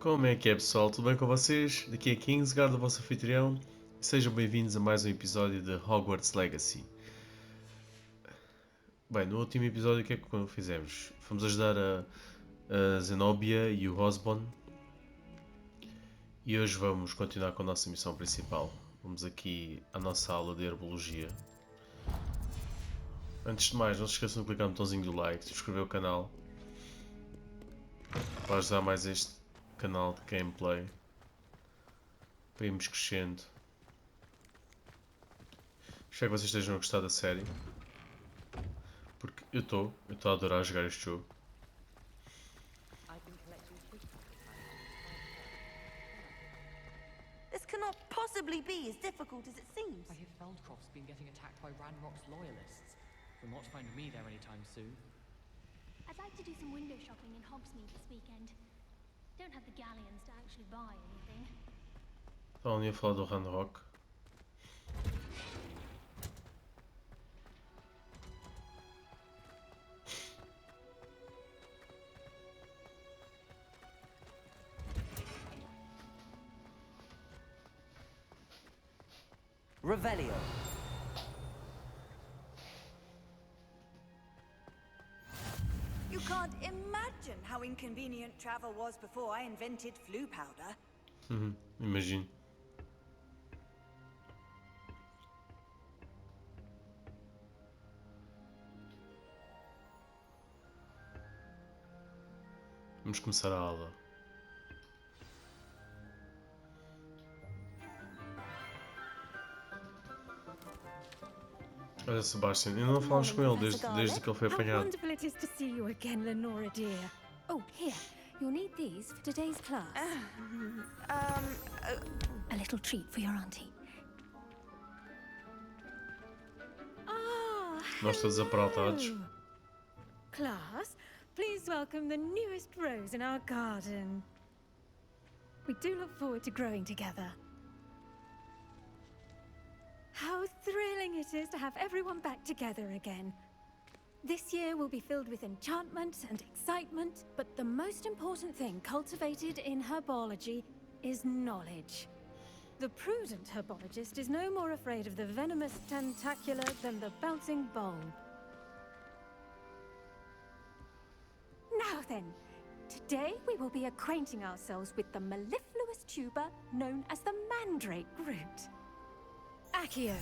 Como é que é, pessoal? Tudo bem com vocês? Daqui é Kingsguard, o vosso anfitrião, e sejam bem-vindos a mais um episódio de Hogwarts Legacy. Bem, no último episódio o que é que fizemos? Fomos ajudar a Zenobia e o Osborn, e hoje vamos continuar com a nossa missão principal. Vamos aqui à nossa aula de Herbologia. Antes de mais, não se esqueçam de clicar no botãozinho do like, subscrever o canal, para ajudar mais este canal de gameplay, para irmos crescendo. Espero que vocês estejam a gostar da série, porque eu estou a adorar jogar este jogo. This cannot possibly be as difficult as it seems. I hear Feldcroft's been getting attacked by Ranrock's loyalists. You'll not find me there anytime soon. I'd like to do some window shopping in Hogsmeade this weekend. Don't have the galleons to actually buy anything. Estavam ali a falar do Ranrock. Revelio. You can't imagine how inconvenient travel was before I invented flu powder. Imagino. Vamos começar a aula. Olha, Sebastian, ainda não falamos com ele desde que ele foi How apanhado. wonderful it is to see you again, Lenora dear. Oh, here. You'll need these for today's class. A little treat for your auntie. Ah, Nós todos aprontados. hello. Class, please welcome the newest rose in our garden. We do look forward to growing together. How thrilling it is to have everyone back together again. This year will be filled with enchantment and excitement, but the most important thing cultivated in herbology is knowledge. The prudent herbologist is no more afraid of the venomous tentacular than the bouncing bulb. Now then, today we will be acquainting ourselves with the mellifluous tuber known as the mandrake root. Accio.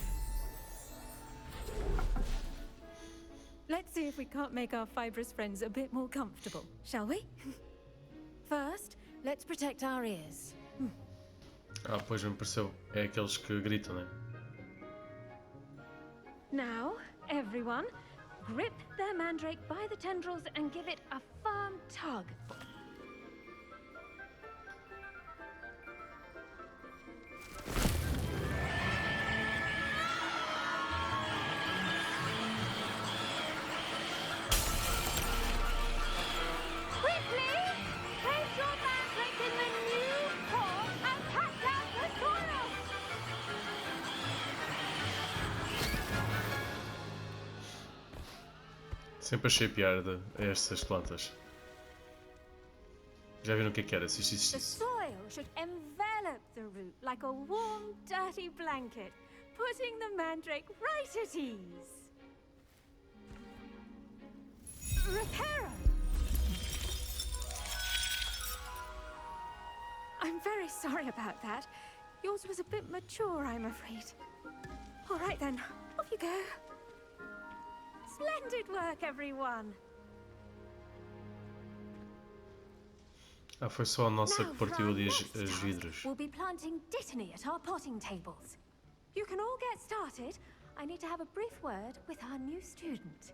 Let's see if we can't make our fibrous friends a bit more comfortable, shall we? First, let's protect our ears. Pois me pareceu. É aqueles que gritam, né? Now, everyone, grip their mandrake by the tendrils and give it a firm tug. Quickly, place your mandrake in the new core and cut out the soil. Sempre achei piada a estas plantas. Já viram o que era? Se isto The existisse. soil should envelop the root like a warm, dirty blanket, putting the mandrake right at ease. Reparo! I'm very sorry about that. Yours was a bit mature, I'm afraid. All right then, off you go. Splendid work, everyone. Foi só a nossa Now que for partiu our ali next as task, vidros. we'll be planting dittany at our potting tables. You can all get started. I need to have a brief word with our new student.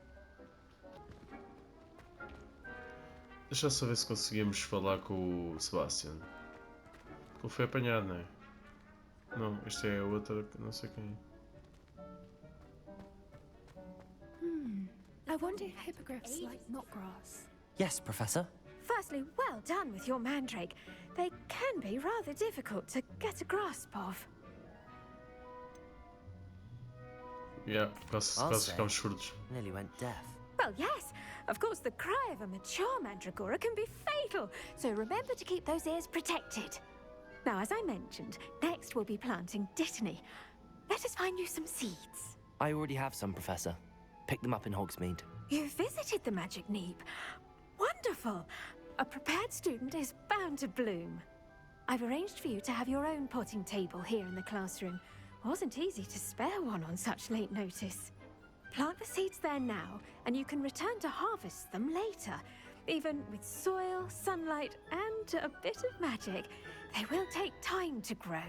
Deixa só ver se conseguimos falar com o Sebastian. Ele foi apanhado, não é? Não, esta é a outra, não sei quem. I wonder if hippogriffs like knotgrass. Yes, Professor. Firstly, well done with your mandrake. They can be rather difficult to get a grasp of. Quase ficámos surdos. Nearly went deaf. Well, yes, Of course, the cry of a mature mandragora can be fatal, so remember to keep those ears protected. Now, as I mentioned, next we'll be planting dittany. Let us find you some seeds. I already have some, Professor. Picked them up in Hogsmeade. You visited the Magic Neep. Wonderful. A prepared student is bound to bloom. I've arranged for you to have your own potting table here in the classroom. Wasn't easy to spare one on such late notice. Plant the seeds there now, and you can return to harvest them later. Even with soil, sunlight, and a bit of magic, they will take time to grow.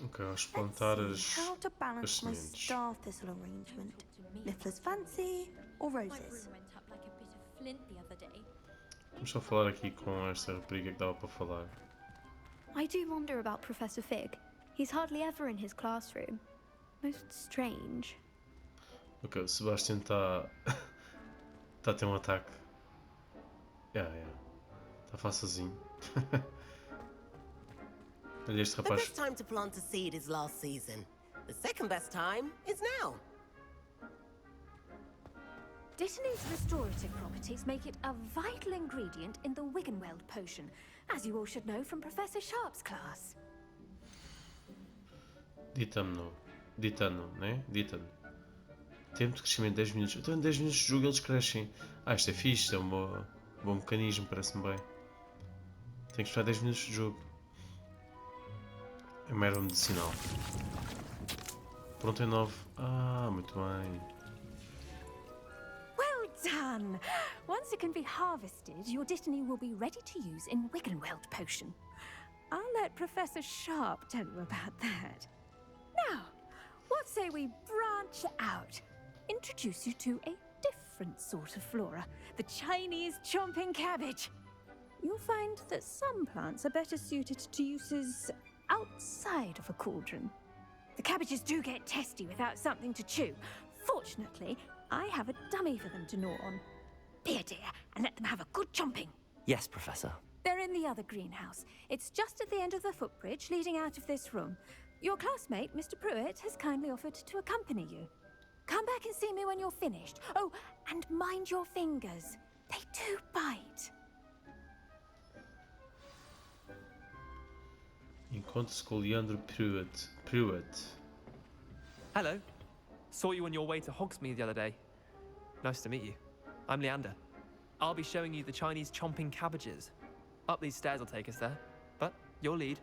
Ok, acho que plantar Let's as, see how to as balance my sementes. star thistle arrangement. Littler's fancy or My roses? room went up like a bit of flint the other day. Vamos só falar aqui com esta rapariga que dava para falar. I do wonder about Professor Fig. He's hardly ever in his classroom. Most strange. Ok, o Sebastian está a ter um ataque. Yeah. Está a falar sozinho. Olha este The rapaz. best time to plant a seed is last season. The second best time is now. Dittany's restorative properties make it a vital ingredient in the Wiggenweld potion, as you all should know from Professor Sharp's class. Ditano, né? Ditano. Tempo de crescimento 10 minutos. Então em 10 minutos de jogo eles crescem. Ah, isto é fixe, é um bom mecanismo, parece-me bem. Tem que esperar 10 minutos de jogo. É uma erva medicinal. Pronto, é 9. Ah, muito bem. Well done! Once it can be harvested, your Dittany will be ready to use in Wiggenweld potion. I'll let Professor Sharp tell you about that. Now, what say we branch out? Introduce you to a different sort of flora, the Chinese chomping cabbage. You'll find that some plants are better suited to uses outside of a cauldron. The cabbages do get testy without something to chew. Fortunately, I have a dummy for them to gnaw on. Be a dear and let them have a good chomping. Yes, Professor. They're in the other greenhouse. It's just at the end of the footbridge leading out of this room. Your classmate, Mr. Pruitt, has kindly offered to accompany you. Come back and see me when you're finished. Oh, and mind your fingers. They do bite. Encontre-se com Leandro Pruitt. Hello. Saw you on your way to Hogsmeade the other day. Nice to meet you. I'm Leander. I'll be showing you the Chinese chomping cabbages. Up these stairs will take us there, but you'll lead.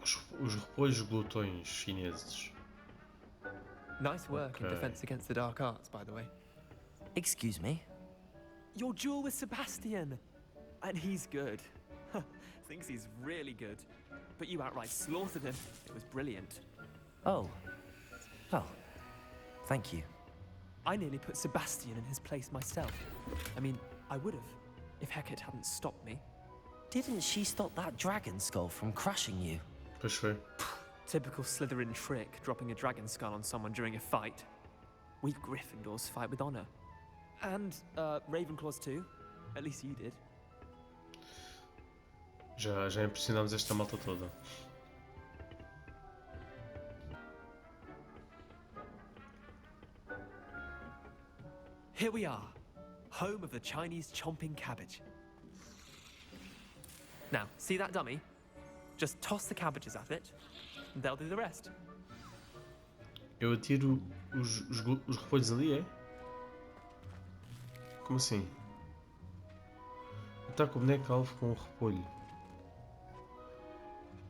Os repolhos glutões chineses. Nice work in Okay. defense against the dark arts, by the way. Excuse me? Your duel with Sebastian! And he's good. Thinks he's really good. But you outright slaughtered him. It was brilliant. Oh. Well, thank you. I nearly put Sebastian in his place myself. I mean, I would have, if Hecate hadn't stopped me. Didn't she stop that dragon skull from crushing you? Pois foi. Typical Slytherin trick, dropping a dragon skull on someone during a fight. We Gryffindors fight with honor. And, Ravenclaws too. At least you did. Já impressionámos esta malta toda. Here we are, home of the Chinese chomping cabbage. Now, see that dummy? Just toss the cabbages at it, and they'll do the rest. Eu atiro os repolhos ali, é? Como assim? Ataco o boneco alvo com o repolho.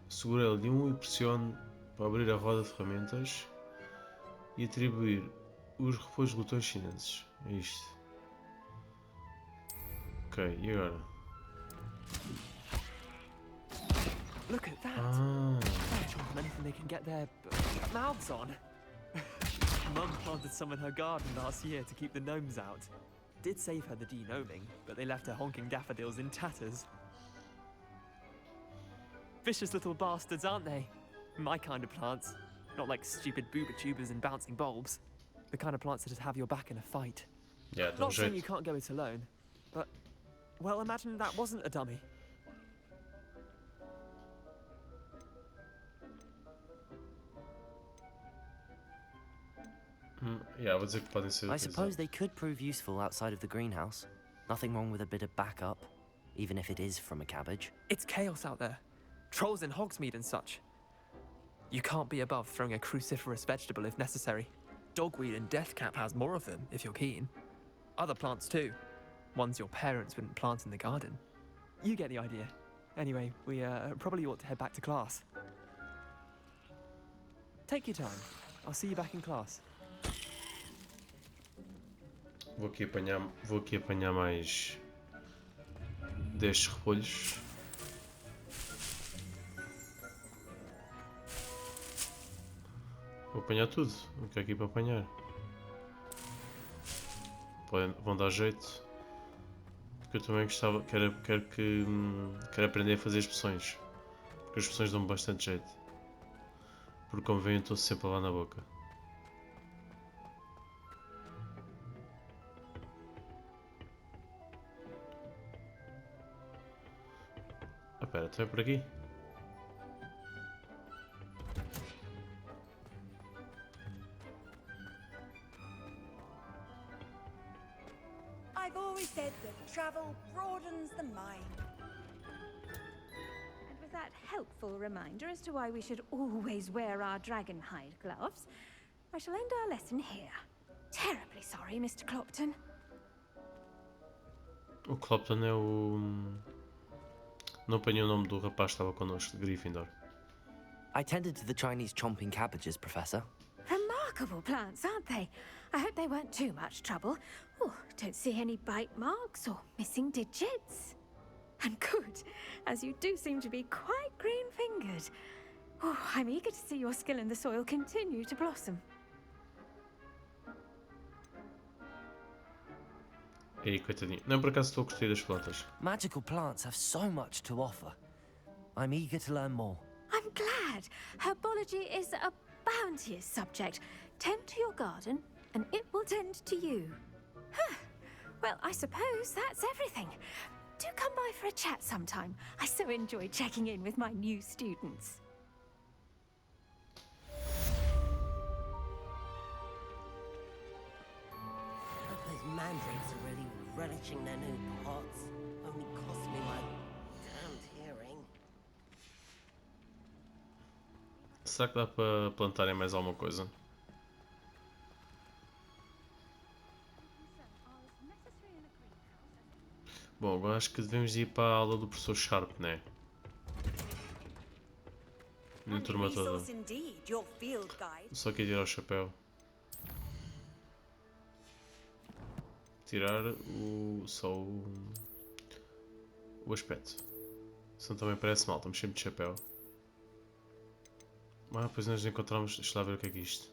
Segura L1 e pressione para abrir a roda de ferramentas e atribuir os repolhos glutões chineses. É isto. Ok, e agora? Look at that! Ah, They're chomping anything they can get their mouths on. Mum planted some in her garden last year to keep the gnomes out. Did save her the de-gnoming, but they left her honking daffodils in tatters. Vicious little bastards, aren't they? My kind of plants. Not like stupid booba tubers and bouncing bulbs. The kind of plants that'd have your back in a fight. yeah, dá Not saying you jeito. can't go it alone, but, well, imagine that wasn't a dummy. Yeah, vou dizer que podem ser I suppose utilizados. they could prove useful outside of the greenhouse. Nothing wrong with a bit of backup, even if it is from a cabbage. It's chaos out there. Trolls in Hogsmeade and such. You can't be above throwing a cruciferous vegetable if necessary. Dogweed and deathcap has more of them, if you're keen. Other plants too. Ones your parents wouldn't plant in the garden. You get the idea. Anyway, we probably ought to head back to class. Take your time. I'll see you back in class. Vou aqui apanhar mais destes repolhos. Vou apanhar tudo o que é aqui para apanhar. Vão dar jeito. Porque eu também gostava, quero aprender a fazer as poções. Porque as poções dão-me bastante jeito. Porque como veem, eu estou sempre lá na boca. Ah, pera, então é por aqui? I've always said that travel broadens the mind. And with that helpful reminder as to why we should always wear our dragon hide gloves, I shall end our lesson here. Terribly sorry, Mr. Clopton. O Clopton é o... Não apanhei o nome do rapaz que estava connosco, de Gryffindor. I tended to the Chinese chomping cabbages, Professor. Remarkable plants, aren't they? I hope they weren't too much trouble. Oh, don't see any bite marks or missing digits. And good, as you do seem to be quite green-fingered. Oh, I'm eager to see your skill in the soil continue to blossom. Ei, coitadinho. Não, por acaso estou a curtir das plantas. Magical plants have so much to offer. I'm eager to learn more. I'm glad. Herbology is a bounteous subject. Tend to your garden, and it will tend to you. Huh. Well, I suppose that's everything. Do come by for a chat sometime. I so enjoy checking in with my new students. Those mandrakes are really relishing their new pots. Only cost me my damned hearing. Será que dá para plantarem mais alguma coisa? Bom, agora acho que devemos ir para a aula do professor Sharp, né? Na turma toda. Resource indeed, your field guide. Só que tirar o chapéu. Tirar o aspecto. Senão também parece mal, estamos sempre de chapéu. Ah, depois nós encontramos. Deixa lá ver o que é isto.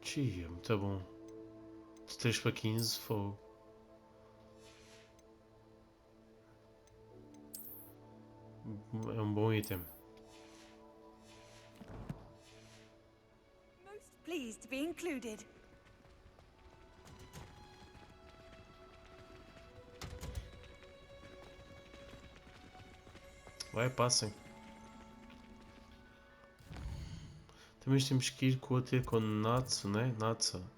Tia, muito bom. De 3 para 15, fogo. É um bom item. Most pleased to be included. Vai, passem. Também temos que ir ter com Natsu, né?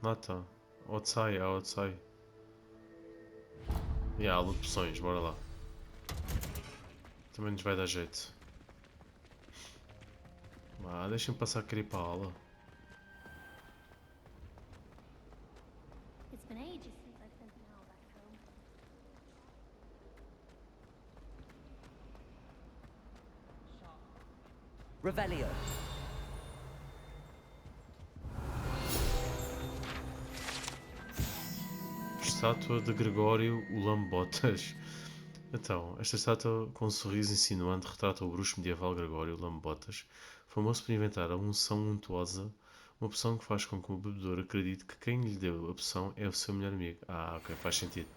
Nata. Otsai, a Otsai. E a aula de poções, bora lá. Também nos vai dar jeito. Ah, deixem-me passar a querer ir para a aula. It's been ages since I've sent an owl back home. Revelio. Estátua de Gregório o Lambotas. Então, esta estátua com um sorriso insinuante retrata o bruxo medieval Gregório Lambotas, famoso por inventar a unção untuosa, uma poção que faz com que o bebedor acredite que quem lhe deu a poção é o seu melhor amigo. Ah, ok, faz sentido.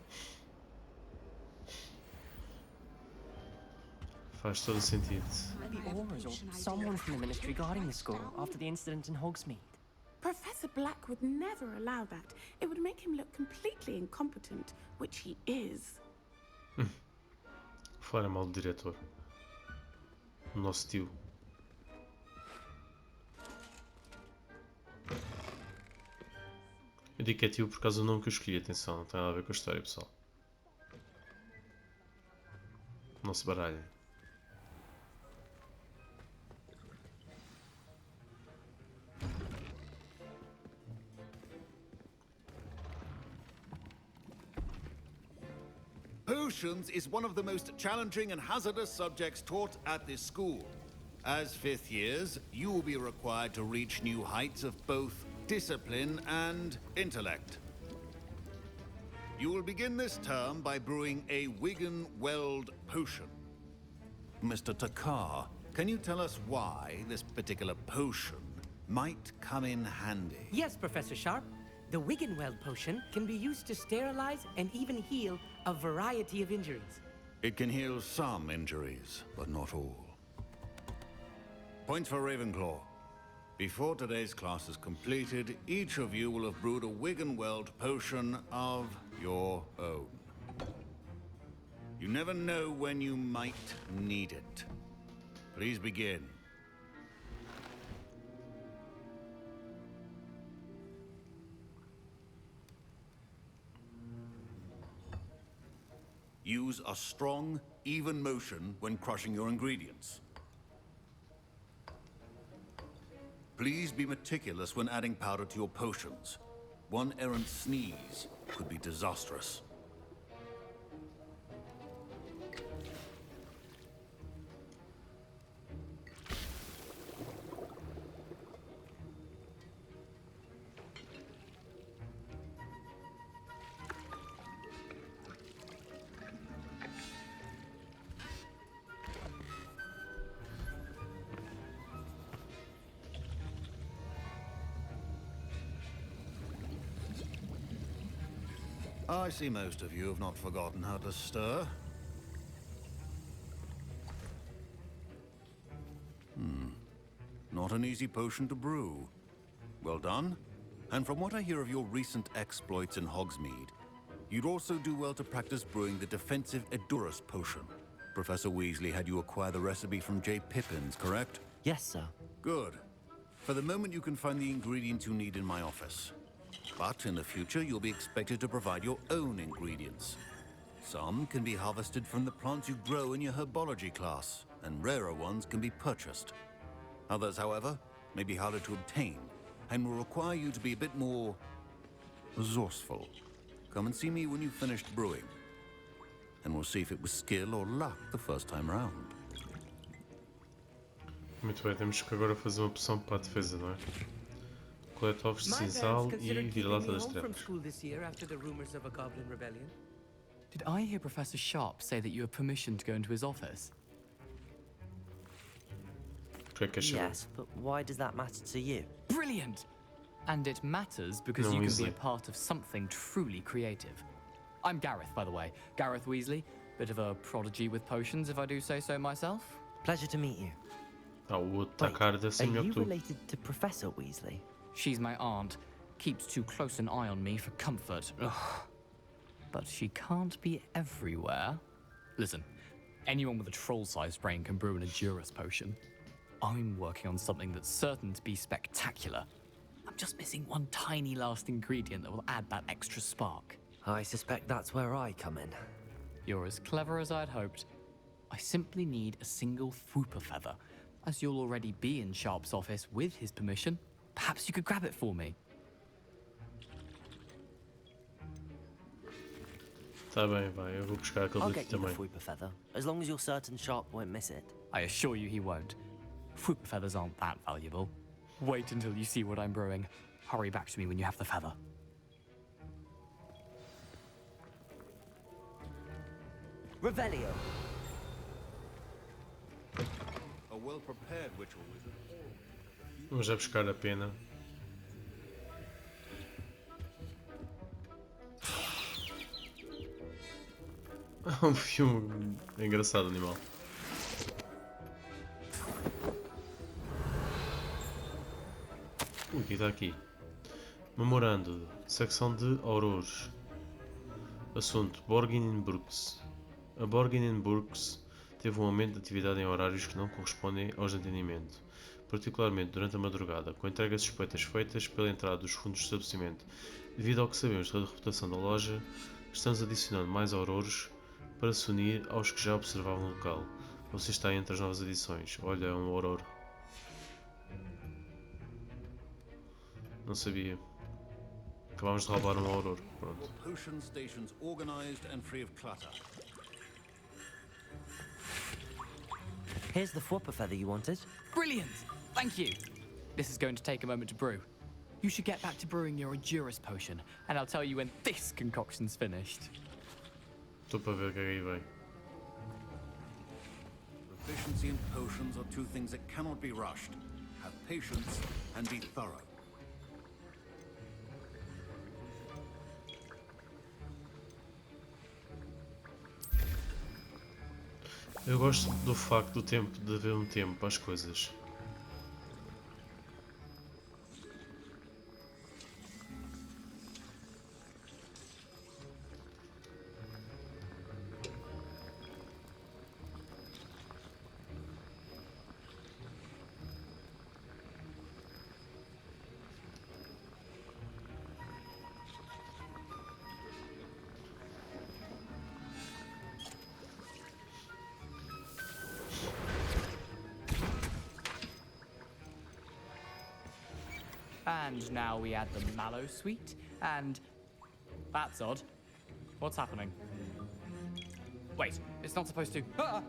Faz todo o sentido. Maybe Aura's or someone from the ministry guarding the school after the incident in Hogsmeade. Professor Black would never allow that. It would make him look completely incompetent, which he is. Fala mal do diretor. O nosso tio. Eu digo que é tio por causa do nome que eu escolhi, atenção, não tem nada a ver com a história, pessoal. Não se baralhem. Potions is one of the most challenging and hazardous subjects taught at this school. As 5th years, you will be required to reach new heights of both discipline and intellect. You will begin this term by brewing a Wigan-Weld potion. Mr. Takar, can you tell us why this particular potion might come in handy? Yes, Professor Sharp. The Wigan-Weld potion can be used to sterilize and even heal a variety of injuries. It can heal some injuries, but not all. Points for Ravenclaw. Before today's class is completed, each of you will have brewed a Wigan-Weld potion of your own. You never know when you might need it. Please begin. Use a strong, even motion when crushing your ingredients. Please be meticulous when adding powder to your potions. One errant sneeze could be disastrous. I see most of you have not forgotten how to stir. Not an easy potion to brew. Well done. And from what I hear of your recent exploits in Hogsmeade, you'd also do well to practice brewing the defensive Edurus potion. Professor Weasley had you acquire the recipe from J. Pippins, correct? Yes, sir. Good. For the moment, you can find the ingredients you need in my office. But in the future, you'll be expected to provide your own ingredients. Some can be harvested from the plants you grow in your herbology class, and rarer ones can be purchased. Others, however, may be harder to obtain, and will require you to be a bit more resourceful. Come and see me when you've finished brewing, and we'll see if it was skill or luck the first time round. Muito bem, temos que agora fazer uma poção para a defesa, não é? Coleta ovos de cinzal e vira-lata das trevas. Did I hear Professor Sharp say that you have permission to go into his office? Yes, but why does that matter to you? Brilliant! And it matters because you can be a part of something truly creative. I'm Gareth, by the way. Gareth Weasley. Bit of a prodigy with potions, if I do say so myself. Pleasure to meet you. Ah, o Takar deve ser melhor que tu. Are you related to Professor Weasley? She's my aunt. Keeps too close an eye on me for comfort. Ugh. But she can't be everywhere. Listen, anyone with a troll-sized brain can brew an Edurus potion. I'm working on something that's certain to be spectacular. I'm just missing one tiny last ingredient that will add that extra spark. I suspect that's where I come in. You're as clever as I'd hoped. I simply need a single Fwooper feather. As you'll already be in Sharp's office with his permission, perhaps you could grab it for me. Tá bem, vai, eu vou buscar aquele daqui também. I'll get you the Fwooper feather, as long as you're certain Sharp won't miss it. I assure you he won't. Fwooper feathers aren't that valuable. Wait until you see what I'm brewing. Hurry back to me when you have the feather. Revelio. A well-prepared ritual wizard. Vamos já buscar a pena. Um filme engraçado, animal. O que está aqui? Memorando, secção de Aurores. Assunto: Borginenburgs. A Borginenburgs teve um aumento de atividade em horários que não correspondem aos de entendimento, particularmente durante a madrugada, com entregas suspeitas feitas pela entrada dos fundos do estabelecimento. Devido ao que sabemos da reputação da loja, estamos adicionando mais auroros para se unir aos que já observavam o local. Você está entre as novas adições. Olha, é um auroro. Não sabia. Acabámos de roubar um auroro. Pronto. Potion stations organized and free of clutter. Here's the flopper feather you wanted. Brilliant! Thank you! This is going to take a moment to brew. You should get back to brewing your Endurance potion, and I'll tell you when this concoction's finished. Estou para ver o que aí vem. Proficiency and potions are two things that cannot be rushed. Have patience and be thorough. Eu gosto do facto do tempo de haver um tempo para as coisas. And now we add the mallow sweet, and... That's odd. What's happening? Wait, it's not supposed to... Ah!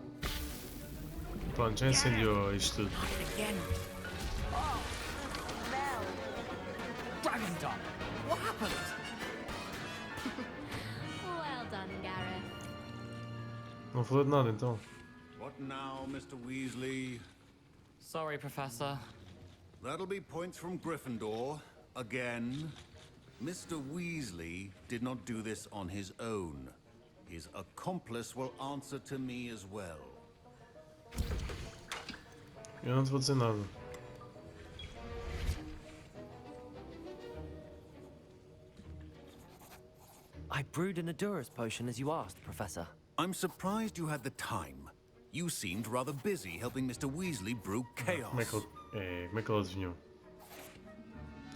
Pronto, já incendiou isto tudo. Again. Oh, smell. Dragon Dog! What happened? Well done, Gareth. Não falou de nada então. What now, Mr. Weasley? Sorry, Professor. That'll be points from Gryffindor. Again. Mr. Weasley did not do this on his own. His accomplice will answer to me as well. Eu não te vou dizer nada. I brewed an Endurance potion as you asked, Professor. I'm surprised you had the time. You seemed rather busy helping Mr. Weasley brew chaos. Como é que ele adivinhou?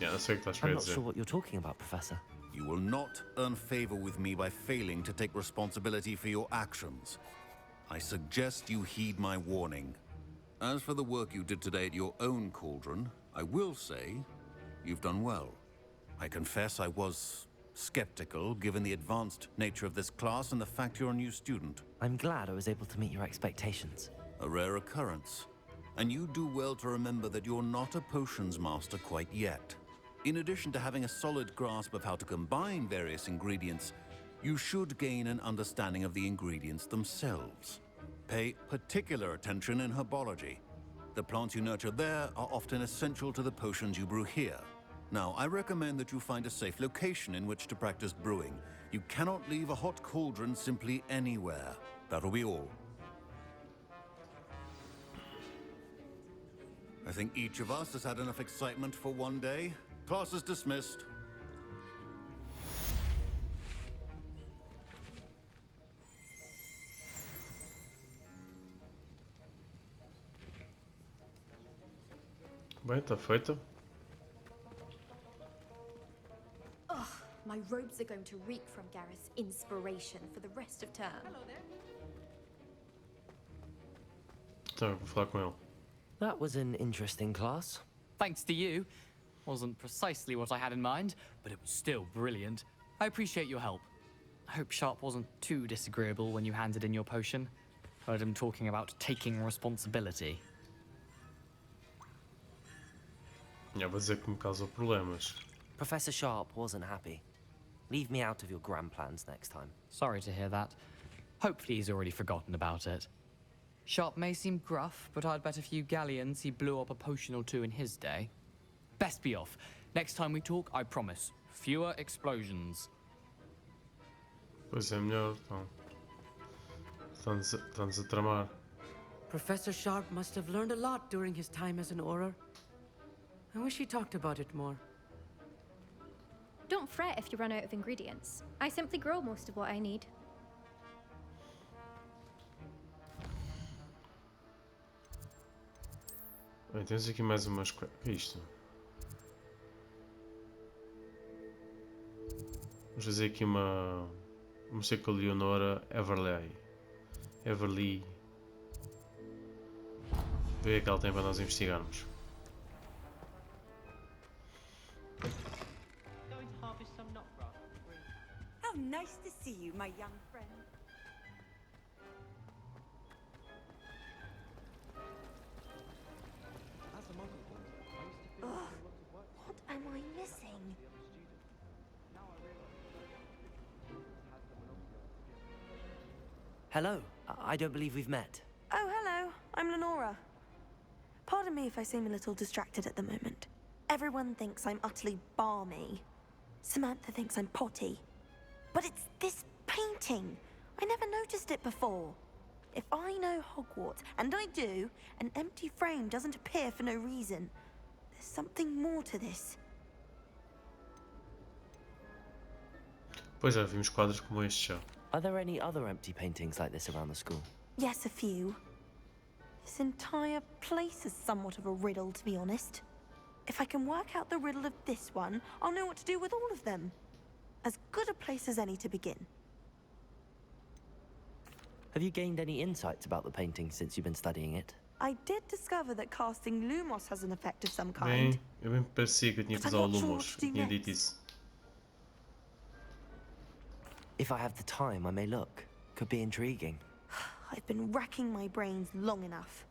Não sei o que estás a I'm not dizer. sure what you're talking about, Professor. You will not earn favor with me by failing to take responsibility for your actions. I suggest you heed my warning. As for the work you did today at your own cauldron, I will say you've done well. I confess I was skeptical given the advanced nature of this class and the fact you're a new student. I'm glad I was able to meet your expectations. A rare occurrence. And you do well to remember that you're not a potions master quite yet. In addition to having a solid grasp of how to combine various ingredients, you should gain an understanding of the ingredients themselves. Pay particular attention in herbology. The plants you nurture there are often essential to the potions you brew here. Now, I recommend that you find a safe location in which to practice brewing. You cannot leave a hot cauldron simply anywhere. That'll be all. I think each of us has had enough excitement for one day. Class is dismissed. Bem, está feito. Ugh, my robes are going to reek from Gareth's inspiration for the rest of term. Hello there. Então, vou falar com ele. That was an interesting class. Thanks to you. Wasn't precisely what I had in mind, but it was still brilliant. I appreciate your help. I hope Sharp wasn't too disagreeable when you handed in your potion. Heard him talking about taking responsibility. Vou dizer que me causou problemas. Professor Sharp wasn't happy. Leave me out of your grand plans next time. Sorry to hear that. Hopefully he's already forgotten about it. Sharp may seem gruff, but I'd bet a few galleons he blew up a potion or two in his day. Best be off. Next time we talk, I promise, fewer explosions. Pois é, melhor, então. Estamos a tramar. Professor Sharp must have learned a lot during his time as an Auror. I wish he talked about it more. Don't fret if you run out of ingredients. I simply grow most of what I need. Bem, temos aqui mais umas coisas. O que é isto? Vamos fazer aqui uma... Vamos ser com a Leonora Everly. Vê o que ela tem para nós investigarmos. How nice to see you, my young friend. Ugh, what am I missing? Hello. I don't believe we've met. Oh, hello. I'm Lenora. Pardon me if I seem a little distracted at the moment. Everyone thinks I'm utterly balmy. Samantha thinks I'm potty. But it's this painting. I never noticed it before. If I know Hogwarts, and I do, an empty frame doesn't appear for no reason. There's something more to this. Pois já vimos quadros como este já. Are there any other empty paintings like this around the school? Yes, a few. This entire place is somewhat of a riddle, to be honest. If I can work out the riddle of this one, I'll know what to do with all of them. As good a place as any to begin. Have you gained any insights about the painting since you've been studying it? I did discover that casting Lumos has an effect of some kind. Bem, eu bem parecia que eu tinha que usar o Lumos. Eu tinha dito isso. If I have the time, I may look. Could be intriguing. I've been racking my brains long enough.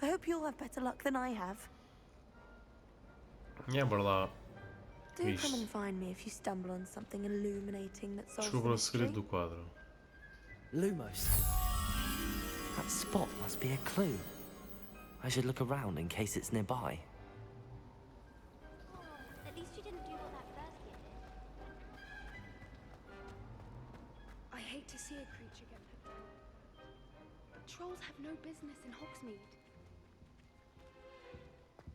I hope you'll have better luck than I have. Yeah, bora lá. Do come and find me if you stumble on something illuminating that solves Descubra the o segredo mystery. do quadro. Lumos. That spot must be a clue. I should look around in case it's nearby. At least you didn't do what that first kid did. I hate to see a creature get let down. But trolls have no business in Hogsmeade.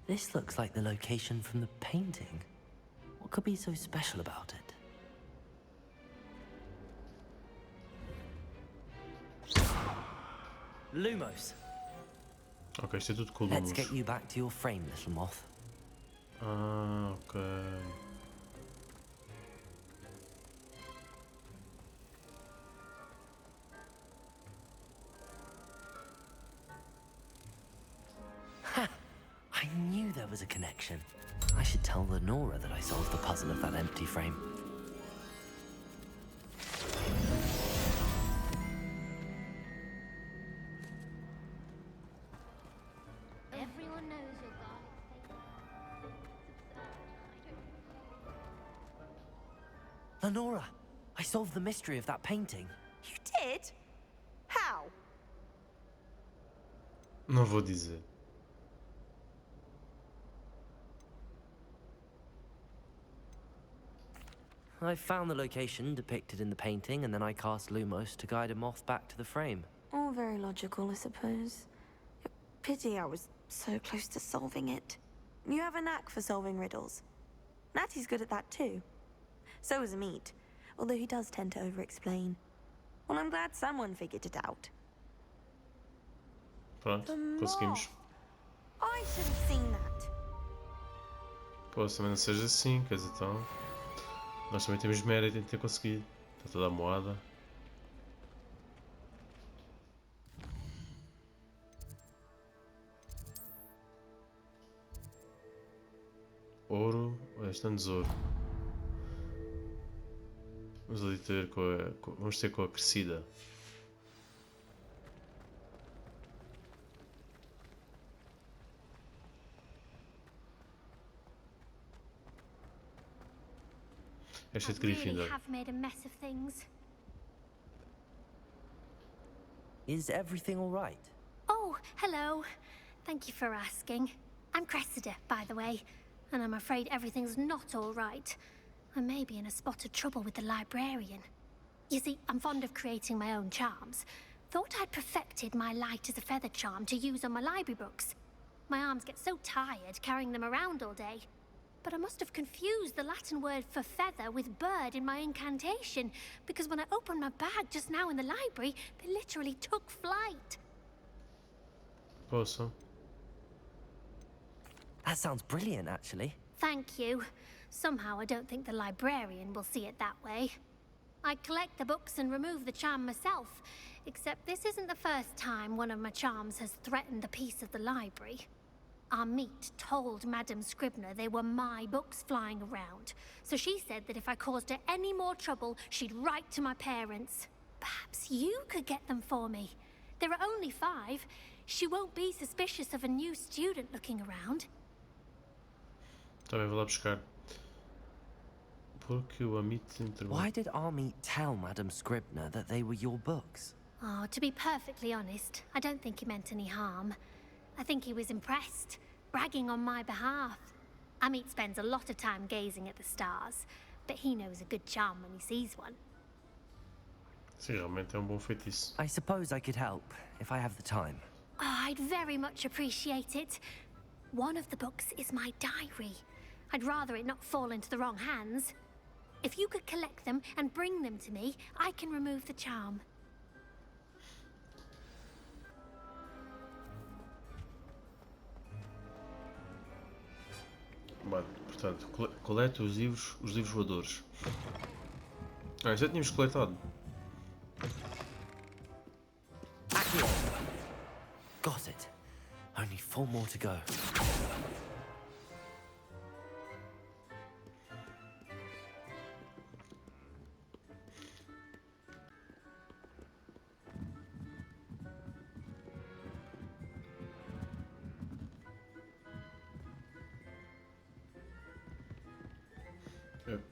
This looks like the location from the painting. What could be so special about it? Lumos. Ok, isto é tudo com Let's Lumos. get you back to your frame, little moth. Ah, ok. I knew there was a connection. I should tell Lenora that I solved the puzzle of that empty frame. Everyone knows your God. Lenora, I solved the mystery of that painting. You did? How? Não vou dizer. I found the location depicted in the painting, and then I cast Lumos to guide a moth back to the frame. All very logical, I suppose. Pity I was so close to solving it. You have a knack for solving riddles. Natty's good at that too. So is Amit, although he does tend to over-explain. Well, I'm glad someone figured it out. Pronto, conseguimos. I should have seen that. Pô, se também não seja assim, quer dizer, então... Nós também temos mérito em ter conseguido. Está toda a moada. Ouro, este é tesouro. Vamos ali ter vamos ter com a crescida. Este é de I really Gryffindor. have made a mess of things. Is everything all right? Oh, hello. Thank you for asking. I'm Cressida, by the way, and I'm afraid everything's not all right. I may be in a spot of trouble with the librarian. You see, I'm fond of creating my own charms. Thought I'd perfected my light as a feather charm to use on my library books. My arms get so tired carrying them around all day. But I must have confused the Latin word for feather with bird in my incantation, because when I opened my bag just now in the library, they literally took flight. Posso? That sounds brilliant, actually. Thank you. somehow I don't think the librarian will see it that way. I collect the books and remove the charm myself, except this isn't the first time one of my charms has threatened the peace of the library. Our meet told Madame Scribner they were my books flying around, so she said that if I caused her any more trouble, she'd write to my parents. Perhaps you could get them for me. There are only 5. She won't be suspicious of a new student looking around. Também vou lá buscar. Porque o Amit entre... Why did Army tell Madame Scribner that they were your books? Oh, to be perfectly honest, I don't think he meant any harm. I think he was impressed, bragging on my behalf. Amit spends a lot of time gazing at the stars, but he knows a good charm when he sees one. Sim, realmente é bom feitiço. I suppose I could help, if I have the time. Oh, I'd very much appreciate it. One of the books is my diary. I'd rather it not fall into the wrong hands. If you could collect them and bring them to me, I can remove the charm. Bom, portanto, coleta os livros voadores. Ah, já tínhamos coletado. Got it. Only 4 more to go.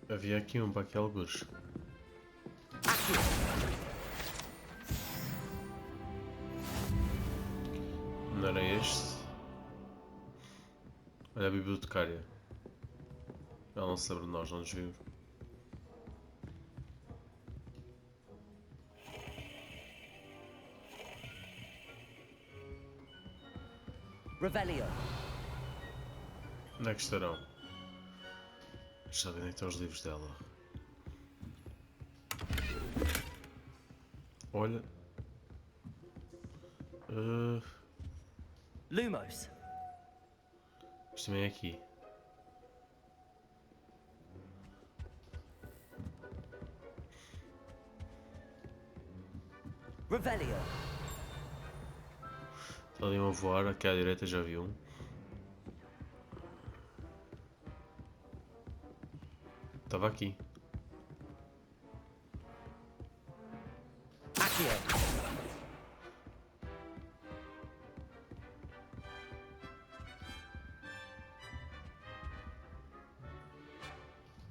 Havia aqui um para aqui alguns. Não era este? Olha a bibliotecária. Ela não se lembra de nós, não nos viu. Revelio. Onde é que estarão? Já sabem onde estão os livros dela. Olha. Lumos. Isto também é aqui. Revelio. Está ali um a voar, aqui à direita já vi um. Estava aqui.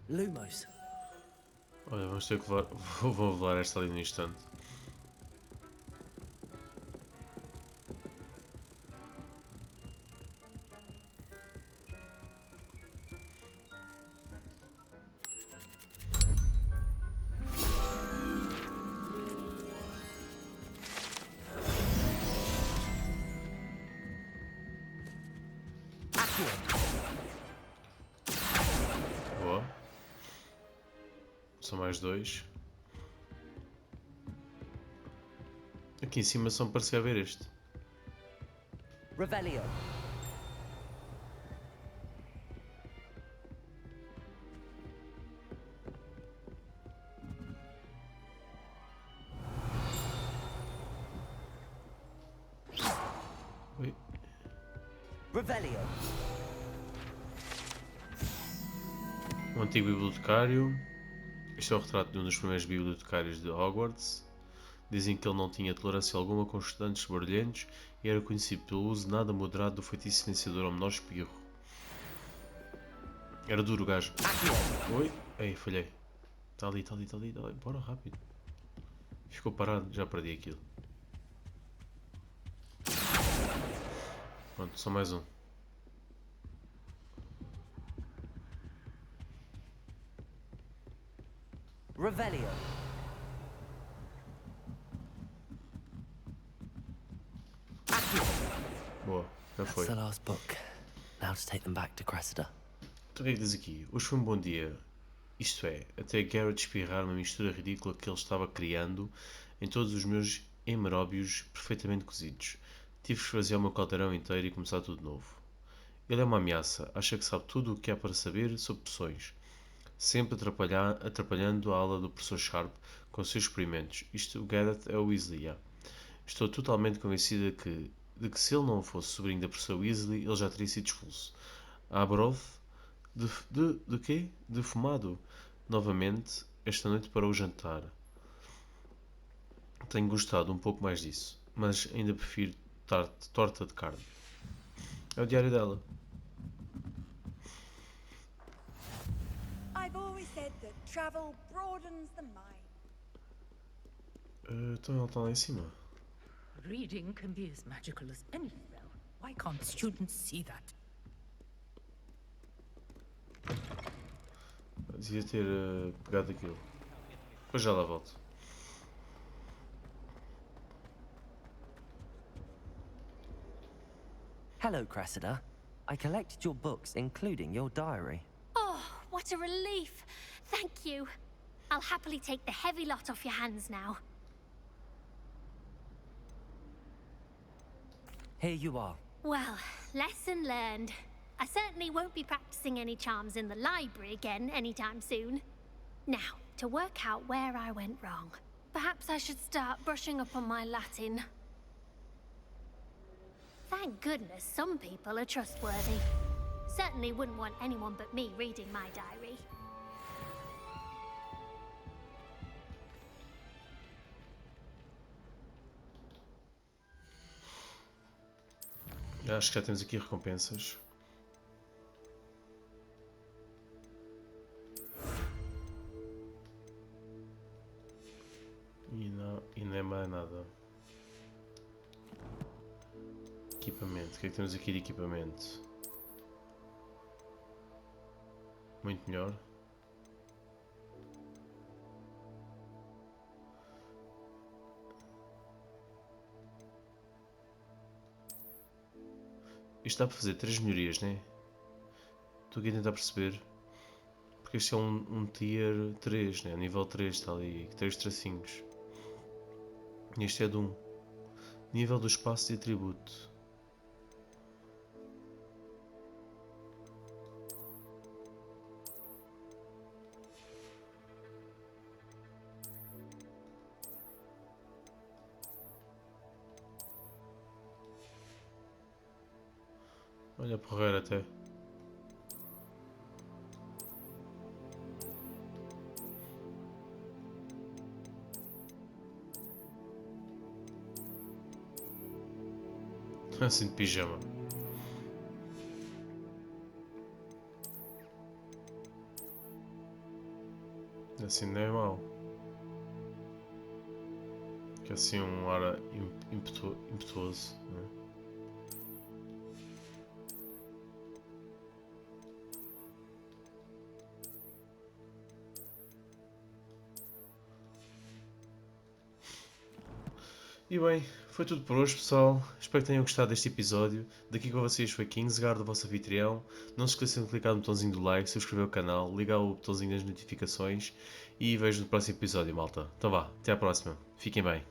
Lumos. Olha, vamos ter que levar, vou levar esta ali no instante. Boa. São mais 2. Aqui em cima só me parecia haver este. Revelio. Oi. Revelio. Um antigo bibliotecário. Este é o retrato de um dos primeiros bibliotecários de Hogwarts. Dizem que ele não tinha tolerância alguma com estudantes barulhentos e era conhecido pelo uso nada moderado do feitiço silenciador ao menor espirro. Era duro o gajo. Oi. Ei, falhei. Está ali, está ali, está ali, está ali. Bora, rápido. Ficou parado, já perdi aquilo. Pronto, só mais um. Revelio. Boa, já foi. That's the last book. Now to take them back to Cressida. Então o que é que diz aqui? Hoje foi um bom dia. Isto é, até Garrett espirrar uma mistura ridícula que ele estava criando em todos os meus hemeróbios perfeitamente cozidos. Tive que esvaziar o meu caldeirão inteiro e começar tudo de novo. Ele é uma ameaça. Acha que sabe tudo o que há para saber sobre poções. Sempre atrapalhando a aula do professor Sharp com os seus experimentos. Isto, o Gareth é o Weasley, yeah. Estou totalmente convencida de que se ele não fosse sobrinho da professora Weasley, ele já teria sido expulso. Há broth de quê? Defumado. Novamente, esta noite para o jantar. Tenho gostado um pouco mais disso, mas ainda prefiro torta de carne. É o diário dela. I've always said that travel broadens the mind. Então ela está lá em cima. Reading can be as magical as any spell. Why can't students see that? Devia ter pegado aquilo. Depois já lá volto. Hello, Cressida. I collected your books, including your diary. Oh, what a relief. Thank you. I'll happily take the heavy lot off your hands now. Here you are. Well, lesson learned. I certainly won't be practicing any charms in the library again anytime soon. Now, to work out where I went wrong. Perhaps I should start brushing up on my Latin. Thank goodness some people are trustworthy. Certainly wouldn't want anyone but me reading my diary. Acho que já temos aqui recompensas. E não é mais nada. Equipamento. O que é que temos aqui de equipamento? Muito melhor. Isto dá para fazer 3 melhorias, né? Estou aqui a tentar perceber. Porque este é um tier 3, né? Nível 3 está ali. 3 tracinhos. E este é de 1. Nível do espaço de atributo. Olha, porreiro até. Assim de pijama. Assim não é mau. Que assim um ar impetuoso, né? E bem, foi tudo por hoje, pessoal. Espero que tenham gostado deste episódio. Daqui com vocês foi Kingsguard, o vosso anfitrião. Não se esqueçam de clicar no botãozinho do like, subscrever o canal, ligar o botãozinho das notificações e vejo no próximo episódio, malta. Então vá, até à próxima. Fiquem bem.